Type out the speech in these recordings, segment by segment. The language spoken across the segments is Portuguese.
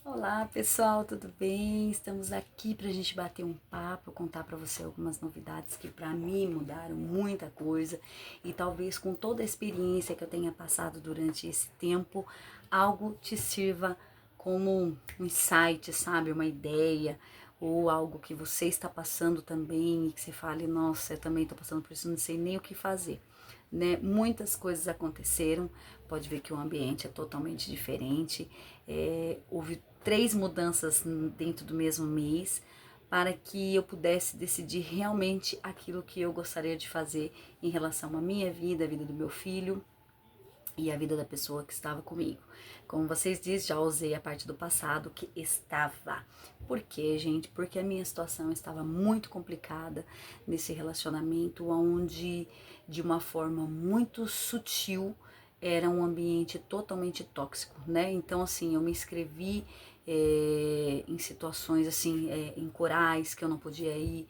Olá pessoal, tudo bem? Estamos aqui para a gente bater um papo, contar para você algumas novidades que para mim mudaram muita coisa e talvez com toda a experiência que eu tenha passado durante esse tempo, algo te sirva como um insight, sabe? Uma ideia ou algo que você está passando também e que você fale, nossa, eu também estou passando por isso, não sei nem o que fazer. Né? Muitas coisas aconteceram, pode ver que o ambiente é totalmente diferente, houve 3 mudanças dentro do mesmo mês para que eu pudesse decidir realmente aquilo que eu gostaria de fazer em relação à minha vida, a vida do meu filho e a vida da pessoa que estava comigo. Como vocês dizem, já usei a parte do passado que estava. Por quê, gente? Porque a minha situação estava muito complicada nesse relacionamento, onde de uma forma muito sutil era um ambiente totalmente tóxico, né? Então, assim, eu me inscrevi em situações assim, em corais que eu não podia ir,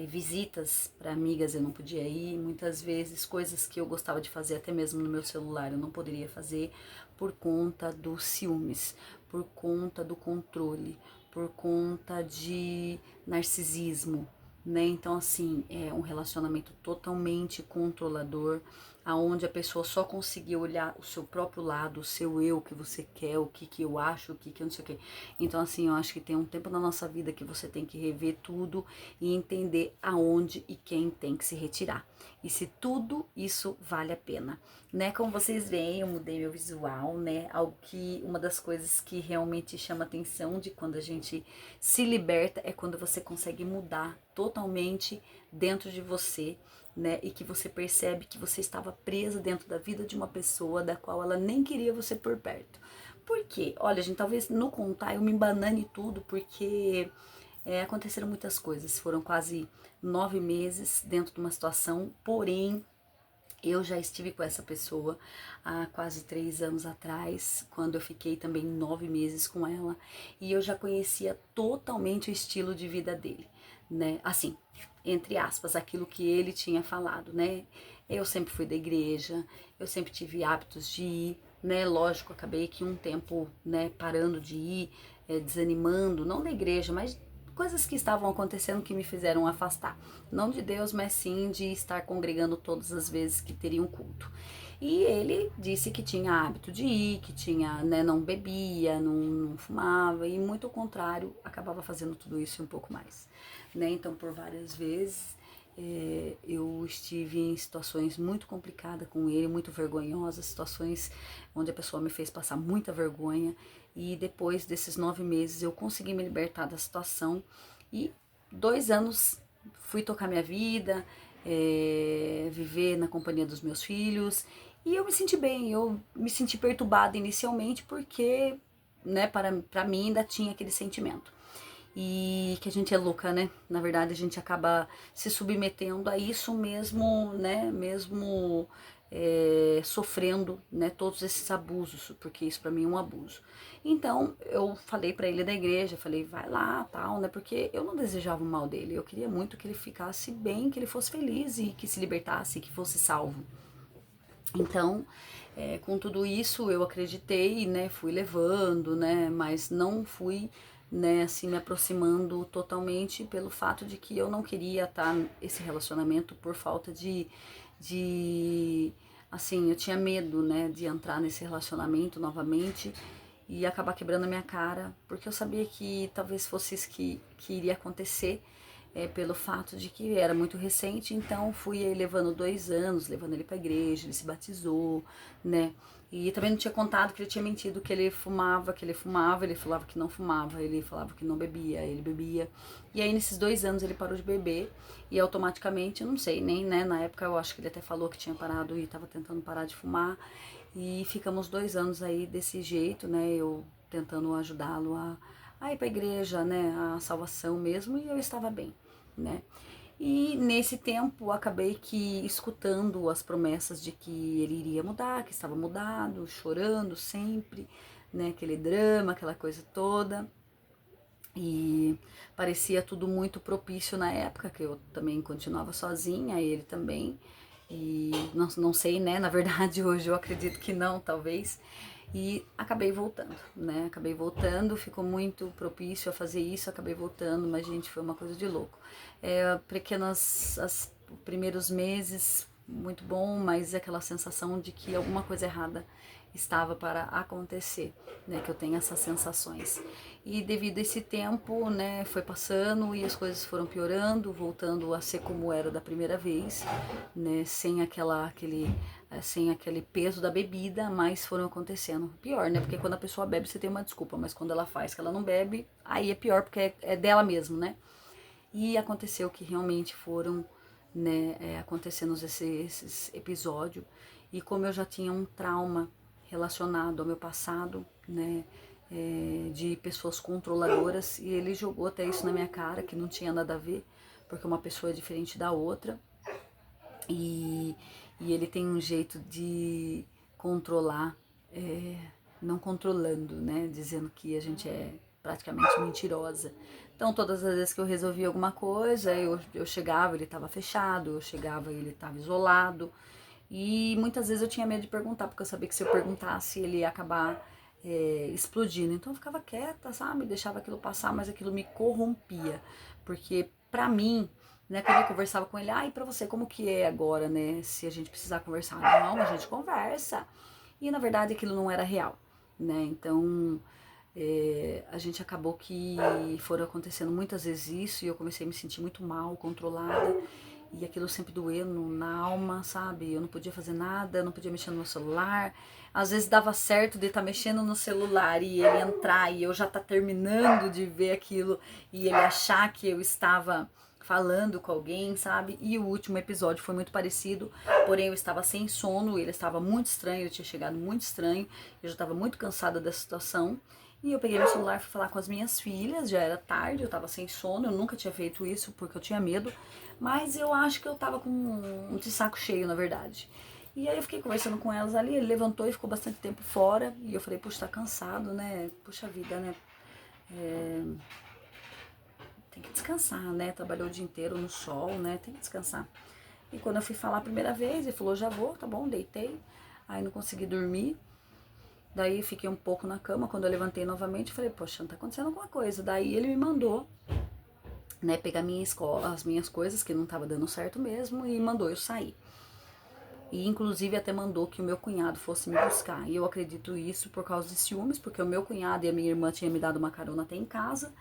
visitas para amigas eu não podia ir, muitas vezes coisas que eu gostava de fazer até mesmo no meu celular eu não poderia fazer por conta dos ciúmes, por conta do controle, por conta de narcisismo, né? Então assim, é um relacionamento totalmente controlador, aonde a pessoa só conseguia olhar o seu próprio lado, o seu eu, o que você quer, o que eu acho, o que eu não sei o que. Então assim, eu acho que tem um tempo na nossa vida que você tem que rever tudo e entender aonde e quem tem que se retirar. E se tudo isso vale a pena, né? Como vocês veem, eu mudei meu visual, né? Algo que uma das coisas que realmente chama atenção de quando a gente se liberta é quando você consegue mudar totalmente dentro de você, né? E que você percebe que você estava presa dentro da vida de uma pessoa da qual ela nem queria você por perto. Por quê? Olha, gente, talvez no contar eu me embanane tudo, porque aconteceram muitas coisas. Foram quase 9 meses dentro de uma situação, porém eu já estive com essa pessoa há quase 3 anos atrás, quando eu fiquei também 9 meses com ela, e eu já conhecia totalmente o estilo de vida dele, né? Assim, entre aspas, aquilo que ele tinha falado, né? Eu sempre fui da igreja, eu sempre tive hábitos de ir, né? Lógico, acabei que um tempo, né, parando de ir, desanimando, não da igreja, mas coisas que estavam acontecendo que me fizeram afastar. Não de Deus, mas sim de estar congregando todas as vezes que teria um culto. E ele disse que tinha hábito de ir, que tinha, né, não bebia, não fumava, e muito ao contrário, acabava fazendo tudo isso e um pouco mais. Né? Então, por várias vezes, eu estive em situações muito complicadas com ele, muito vergonhosas, situações onde a pessoa me fez passar muita vergonha, e depois desses 9 meses eu consegui me libertar da situação e 2 anos fui tocar minha vida, viver na companhia dos meus filhos, e eu me senti bem. Eu me senti perturbada inicialmente porque, né, para mim ainda tinha aquele sentimento. E que a gente é louca, né? Na verdade, a gente acaba se submetendo a isso mesmo, né? Mesmo sofrendo, né? Todos esses abusos, porque isso pra mim é um abuso. Então, eu falei pra ele da igreja, falei, vai lá, tal, né? Porque eu não desejava o mal dele. Eu queria muito que ele ficasse bem, que ele fosse feliz e que se libertasse, que fosse salvo. Então, com tudo isso, eu acreditei, né, fui levando, né, mas não fui, né, assim, me aproximando totalmente pelo fato de que eu não queria estar esse relacionamento por falta de, assim, eu tinha medo, né, de entrar nesse relacionamento novamente e acabar quebrando a minha cara, porque eu sabia que talvez fosse isso que iria acontecer, pelo fato de que era muito recente, então fui aí levando 2 anos, levando ele pra igreja, ele se batizou, né? E também não tinha contado que ele tinha mentido que ele fumava, ele falava que não fumava, ele falava que não bebia, ele bebia. E aí nesses 2 anos ele parou de beber e automaticamente, eu não sei, nem, né? Na época eu acho que ele até falou que tinha parado e tava tentando parar de fumar. E ficamos 2 anos aí desse jeito, né? Eu tentando ajudá-lo a ir pra igreja, né? A salvação mesmo, e eu estava bem, né? E nesse tempo acabei que escutando as promessas de que ele iria mudar, que estava mudado, chorando sempre, né? Aquele drama, aquela coisa toda. E parecia tudo muito propício na época, que eu também continuava sozinha, ele também. E não sei, né? Na verdade, hoje eu acredito que não, talvez. E acabei voltando, né? Acabei voltando, ficou muito propício a fazer isso, acabei voltando, mas gente, foi uma coisa de louco. Os primeiros meses, muito bom, mas aquela sensação de que alguma coisa errada estava para acontecer, né? Que eu tenho essas sensações. E devido a esse tempo, né, foi passando e as coisas foram piorando, voltando a ser como era da primeira vez, né? Sem aquele peso da bebida, mas foram acontecendo. Pior, né? Porque quando a pessoa bebe, você tem uma desculpa, mas quando ela faz que ela não bebe, aí é pior, porque é dela mesmo, né? E aconteceu que realmente foram, né, acontecendo esses episódios. E como eu já tinha um trauma relacionado ao meu passado, né, de pessoas controladoras, e ele jogou até isso na minha cara, que não tinha nada a ver, porque uma pessoa é diferente da outra, e, e ele tem um jeito de controlar, não controlando, né? Dizendo que a gente é praticamente mentirosa. Então, todas as vezes que eu resolvia alguma coisa, eu chegava, ele estava fechado, eu chegava, ele estava isolado. E muitas vezes eu tinha medo de perguntar, porque eu sabia que se eu perguntasse, ele ia acabar explodindo. Então, eu ficava quieta, sabe? Deixava aquilo passar, mas aquilo me corrompia. Porque, pra mim, né, quando eu conversava com ele, e pra você, como que é agora, né? Se a gente precisar conversar. Não, a gente conversa. E na verdade aquilo não era real, né? Então a gente acabou que foram acontecendo muitas vezes isso e eu comecei a me sentir muito mal, controlada. E aquilo sempre doendo na alma, sabe? Eu não podia fazer nada, eu não podia mexer no meu celular. Às vezes dava certo de estar mexendo no celular e ele entrar e eu já tá terminando de ver aquilo e ele achar que eu estava falando com alguém, sabe? E o último episódio foi muito parecido, porém eu estava sem sono, ele estava muito estranho, ele tinha chegado muito estranho, eu já estava muito cansada dessa situação. E eu peguei meu celular e fui falar com as minhas filhas, já era tarde, eu tava sem sono, eu nunca tinha feito isso porque eu tinha medo, mas eu acho que eu tava com de saco cheio, na verdade. E aí eu fiquei conversando com elas ali, ele levantou e ficou bastante tempo fora, e eu falei, puxa, tá cansado, né? Puxa vida, né? Tem que descansar, né? Trabalhou o dia inteiro no sol, né? Tem que descansar. E quando eu fui falar a primeira vez, ele falou, já vou, tá bom, deitei. Aí não consegui dormir. Daí fiquei um pouco na cama, quando eu levantei novamente, falei, poxa, não tá acontecendo alguma coisa. Daí ele me mandou, né, pegar minha escola, as minhas coisas, que não tava dando certo mesmo, e mandou eu sair. E inclusive até mandou que o meu cunhado fosse me buscar. E eu acredito isso por causa de ciúmes, porque o meu cunhado e a minha irmã tinham me dado uma carona até em casa.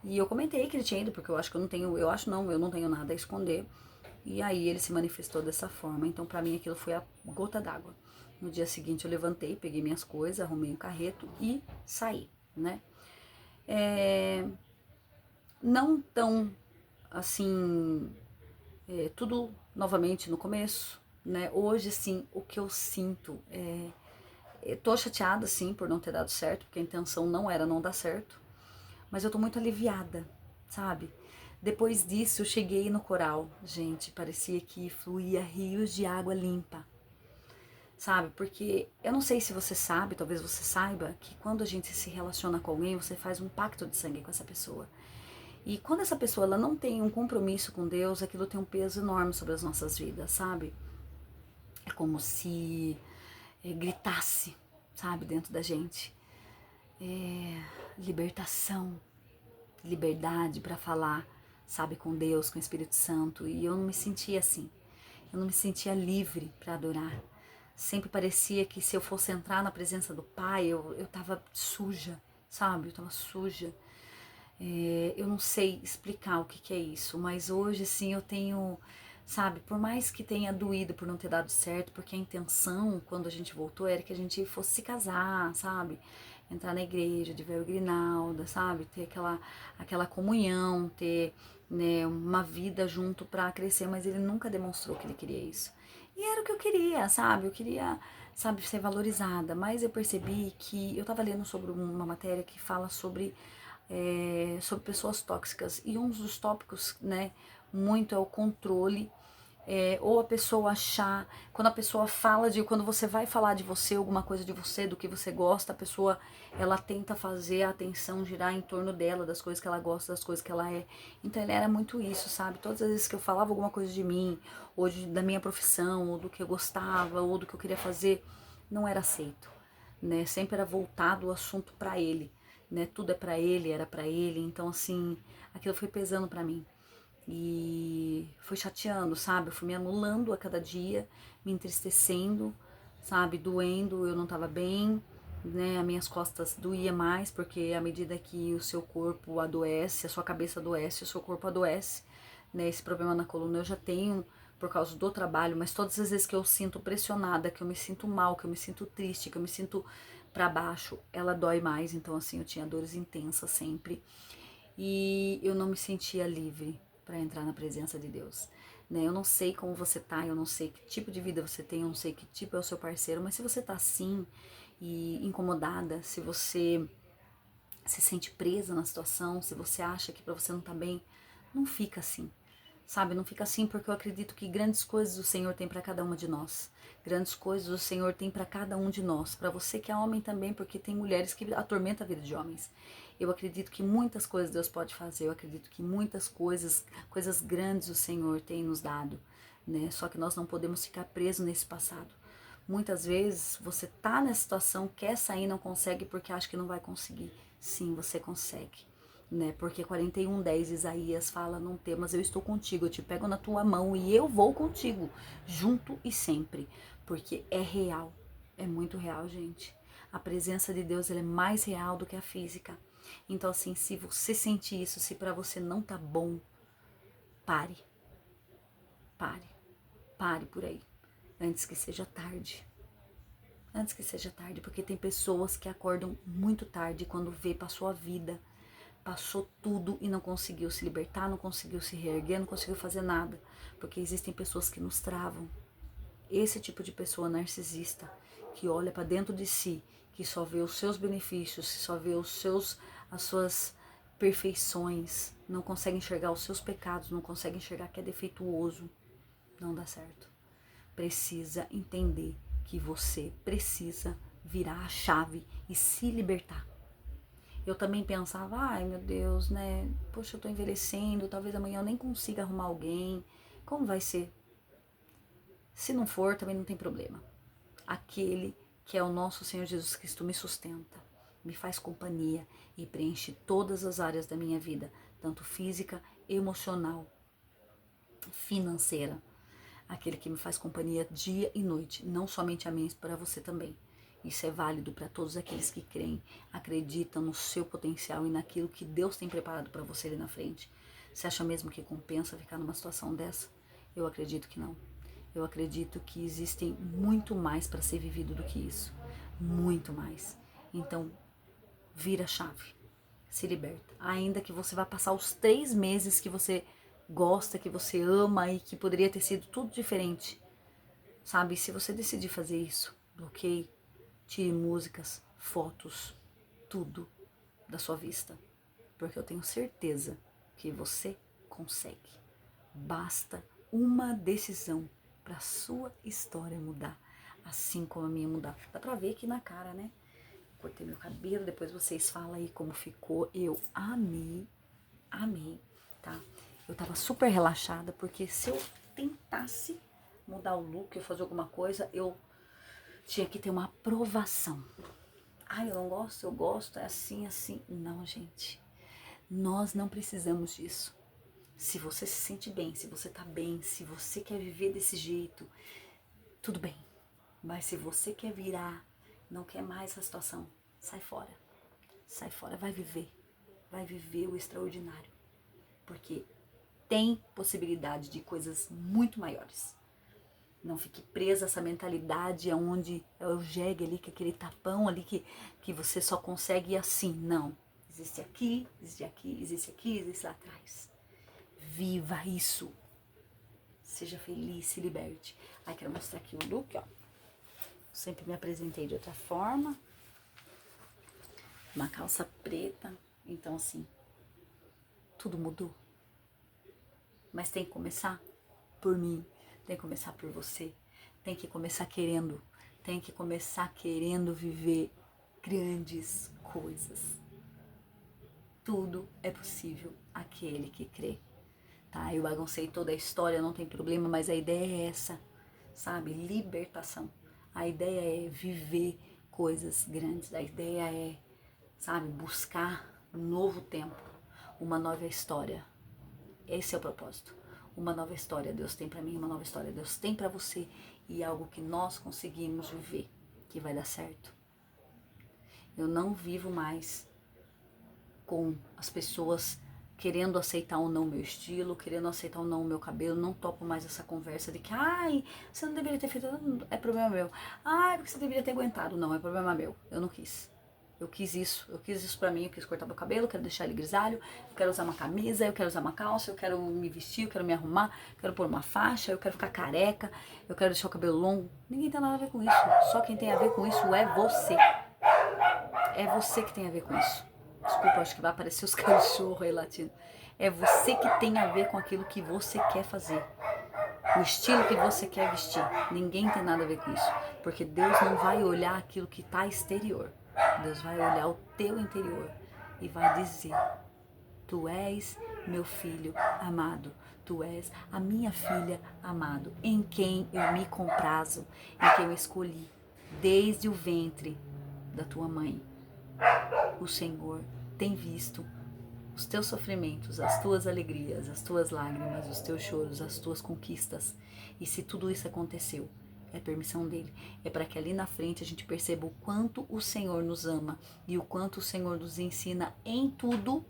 E eu comentei que ele tinha ido, porque eu acho que eu não tenho, eu não tenho nada a esconder. E aí ele se manifestou dessa forma. Então pra mim aquilo foi a gota d'água. No dia seguinte eu levantei, peguei minhas coisas, arrumei o carreto e saí, né? Não tão assim, tudo novamente no começo, né? Hoje, sim, o que eu sinto eu tô chateada, sim, por não ter dado certo, porque a intenção não era não dar certo, mas eu tô muito aliviada, sabe? Depois disso, eu cheguei no coral, gente, parecia que fluía rios de água limpa, sabe? Porque eu não sei se você sabe, talvez você saiba, que quando a gente se relaciona com alguém, você faz um pacto de sangue com essa pessoa. E quando essa pessoa ela não tem um compromisso com Deus, aquilo tem um peso enorme sobre as nossas vidas, sabe? É como se gritasse, sabe, dentro da gente. Libertação, liberdade para falar, sabe, com Deus, com o Espírito Santo. E eu não me sentia assim. Eu não me sentia livre para adorar. Sempre parecia que se eu fosse entrar na presença do Pai, eu tava suja, sabe? Eu tava suja. Eu não sei explicar o que, que é isso, mas hoje sim eu tenho, sabe, por mais que tenha doído por não ter dado certo, porque a intenção quando a gente voltou era que a gente fosse se casar, sabe? Entrar na igreja, de ver o Grinalda, sabe? Ter aquela comunhão, ter, né, uma vida junto pra crescer, mas ele nunca demonstrou que ele queria isso. E era o que eu queria, sabe? Eu queria, sabe, ser valorizada, mas eu percebi que eu tava lendo sobre uma matéria que fala sobre pessoas tóxicas. E um dos tópicos, né, muito é o controle, ou a pessoa achar, quando a pessoa fala quando você vai falar de você, alguma coisa de você, do que você gosta, a pessoa, ela tenta fazer a atenção girar em torno dela, das coisas que ela gosta, das coisas que ela é. Então ele era muito isso, sabe? Todas as vezes que eu falava alguma coisa de mim, ou da minha profissão, ou do que eu gostava, ou do que eu queria fazer, não era aceito. né? Sempre era voltado o assunto para ele, né? Tudo é para ele, era para ele. Então, assim, aquilo foi pesando para mim. E foi chateando, sabe? Eu fui me anulando a cada dia, me entristecendo, sabe? Doendo, eu não tava bem, né? As minhas costas doía mais, porque à medida que o seu corpo adoece, a sua cabeça adoece, o seu corpo adoece, né? Esse problema na coluna eu já tenho por causa do trabalho, mas todas as vezes que eu sinto pressionada, que eu me sinto mal, que eu me sinto triste, que eu me sinto para baixo, ela dói mais. Então, assim, eu tinha dores intensas sempre e eu não me sentia livre para entrar na presença de Deus. Né? Eu não sei como você tá, eu não sei que tipo de vida você tem, eu não sei que tipo é o seu parceiro, mas se você tá assim e incomodada, se você se sente presa na situação, se você acha que para você não tá bem, não fica assim. Sabe, não fica assim porque eu acredito que grandes coisas o Senhor tem para cada uma de nós. Grandes coisas o Senhor tem para cada um de nós. Para você que é homem também, porque tem mulheres que atormentam a vida de homens. Eu acredito que muitas coisas Deus pode fazer. Eu acredito que muitas coisas, coisas grandes o Senhor tem nos dado, né? Só que nós não podemos ficar presos nesse passado. Muitas vezes você tá nessa situação, quer sair, não consegue porque acha que não vai conseguir. Sim, você consegue, né? Porque 41:10 Isaías fala: não temas, eu estou contigo, eu te pego na tua mão e eu vou contigo, junto e sempre, porque é real, é muito real, gente. A presença de Deus, ela é mais real do que a física. Então, assim, se você sente isso, se para você não tá bom, pare, pare, pare por aí, antes que seja tarde. Antes que seja tarde, porque tem pessoas que acordam muito tarde quando vê passou a vida, passou tudo e não conseguiu se libertar, não conseguiu se reerguer, não conseguiu fazer nada, porque existem pessoas que nos travam. Esse tipo de pessoa narcisista, que olha para dentro de si, que só vê os seus benefícios, que só vê as suas perfeições, não consegue enxergar os seus pecados, não consegue enxergar que é defeituoso, não dá certo. Precisa entender que você precisa virar a chave e se libertar. Eu também pensava, ai meu Deus, né? Poxa, eu tô envelhecendo, talvez amanhã eu nem consiga arrumar alguém. Como vai ser? Se não for, também não tem problema. Aquele que é o nosso Senhor Jesus Cristo me sustenta, me faz companhia e preenche todas as áreas da minha vida, tanto física, emocional, financeira. Aquele que me faz companhia dia e noite, não somente a mim, mas para você também. Isso é válido para todos aqueles que creem, acreditam no seu potencial e naquilo que Deus tem preparado para você ali na frente. Você acha mesmo que compensa ficar numa situação dessa? Eu acredito que não. Eu acredito que existem muito mais para ser vivido do que isso. Muito mais. Então, vira a chave. Se liberta. Ainda que você vá passar os 3 meses que você gosta, que você ama e que poderia ter sido tudo diferente. Sabe? Se você decidir fazer isso, bloqueie, tire músicas, fotos, tudo da sua vista. Porque eu tenho certeza que você consegue. Basta uma decisão para sua história mudar, assim como a minha mudar. Dá pra ver aqui na cara, né? Cortei meu cabelo, depois vocês falam aí como ficou. Eu amei, amei, tá? Eu tava super relaxada, porque se eu tentasse mudar o look, eu fazer alguma coisa, eu tinha que ter uma aprovação. Ai, eu não gosto, eu gosto, é assim, assim. Não, gente, nós não precisamos disso. Se você se sente bem, se você tá bem, se você quer viver desse jeito, tudo bem. Mas se você quer virar, não quer mais essa situação, sai fora. Sai fora, vai viver o extraordinário. Porque tem possibilidade de coisas muito maiores. Não fique presa a essa mentalidade onde é o jegue ali, que é aquele tapão ali que você só consegue ir assim. Não. Existe aqui, existe aqui, existe aqui, existe lá atrás. Viva isso. Seja feliz, se liberte. Aí quero mostrar aqui o look, ó. Sempre me apresentei de outra forma. Uma calça preta. Então, assim, tudo mudou. Mas tem que começar por mim. Tem que começar por você. Tem que começar querendo. Tem que começar querendo viver grandes coisas. Tudo é possível aquele que crê. Tá? Eu baguncei toda a história, não tem problema, mas a ideia é essa, sabe? Libertação. A ideia é viver coisas grandes. A ideia é, sabe, buscar um novo tempo, uma nova história. Esse é o propósito. Uma nova história Deus tem pra mim, uma nova história Deus tem pra você, e algo que nós conseguimos viver, que vai dar certo. Eu não vivo mais com as pessoas querendo aceitar ou não o meu estilo, querendo aceitar ou não o meu cabelo. Não topo mais essa conversa de que, ai, você não deveria ter feito, é problema meu. Ai, porque você deveria ter aguentado. Não, é problema meu. Eu não quis. Eu quis isso pra mim, eu quis cortar meu cabelo, eu quero deixar ele grisalho, eu quero usar uma camisa, eu quero usar uma calça, eu quero me vestir, eu quero me arrumar, eu quero pôr uma faixa, eu quero ficar careca, eu quero deixar o cabelo longo. Ninguém tem nada a ver com isso. Só quem tem a ver com isso é você. É você que tem a ver com isso. Desculpa, acho que vai aparecer os cachorros aí latindo. É você que tem a ver com aquilo que você quer fazer. O estilo que você quer vestir. Ninguém tem nada a ver com isso. Porque Deus não vai olhar aquilo que está exterior. Deus vai olhar o teu interior e vai dizer: tu és meu filho amado. Tu és a minha filha amado, em quem eu me comprazo, em quem eu escolhi desde o ventre da tua mãe. O Senhor tem visto os teus sofrimentos, as tuas alegrias, as tuas lágrimas, os teus choros, as tuas conquistas. E se tudo isso aconteceu, é permissão dele. É para que ali na frente a gente perceba o quanto o Senhor nos ama e o quanto o Senhor nos ensina em tudo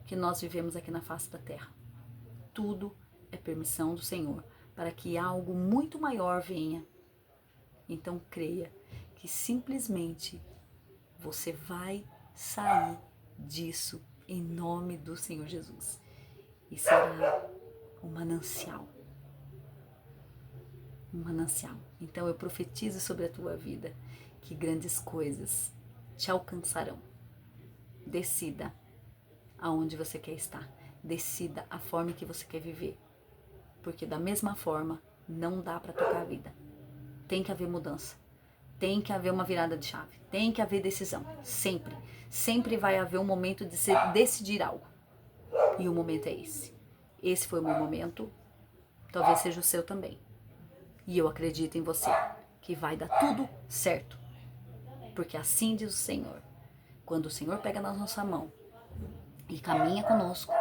que nós vivemos aqui na face da terra. Tudo é permissão do Senhor para que algo muito maior venha. Então creia que simplesmente você vai sair disso em nome do Senhor Jesus. E será um manancial. Um manancial. Então eu profetizo sobre a tua vida que grandes coisas te alcançarão. Decida aonde você quer estar. Decida a forma que você quer viver. Porque da mesma forma não dá para tocar a vida. Tem que haver mudança. Tem que haver uma virada de chave. Tem que haver decisão. Sempre. Sempre vai haver um momento de se decidir algo. E o momento é esse. Esse foi o meu momento. Talvez seja o seu também. E eu acredito em você. Que vai dar tudo certo. Porque assim diz o Senhor. Quando o Senhor pega na nossa mão e caminha conosco,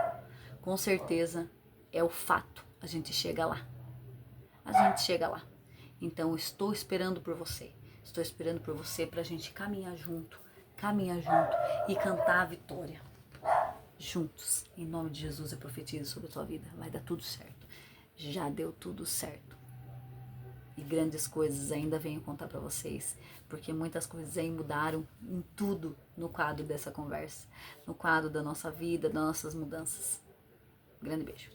com certeza é o fato. A gente chega lá. A gente chega lá. Então eu estou esperando por você. Estou esperando por você para a gente caminhar junto e cantar a vitória. Juntos, em nome de Jesus, eu profetizo sobre a tua vida. Vai dar tudo certo. Já deu tudo certo. E grandes coisas ainda venho contar para vocês, porque muitas coisas aí mudaram em tudo no quadro dessa conversa, no quadro da nossa vida, das nossas mudanças. Grande beijo.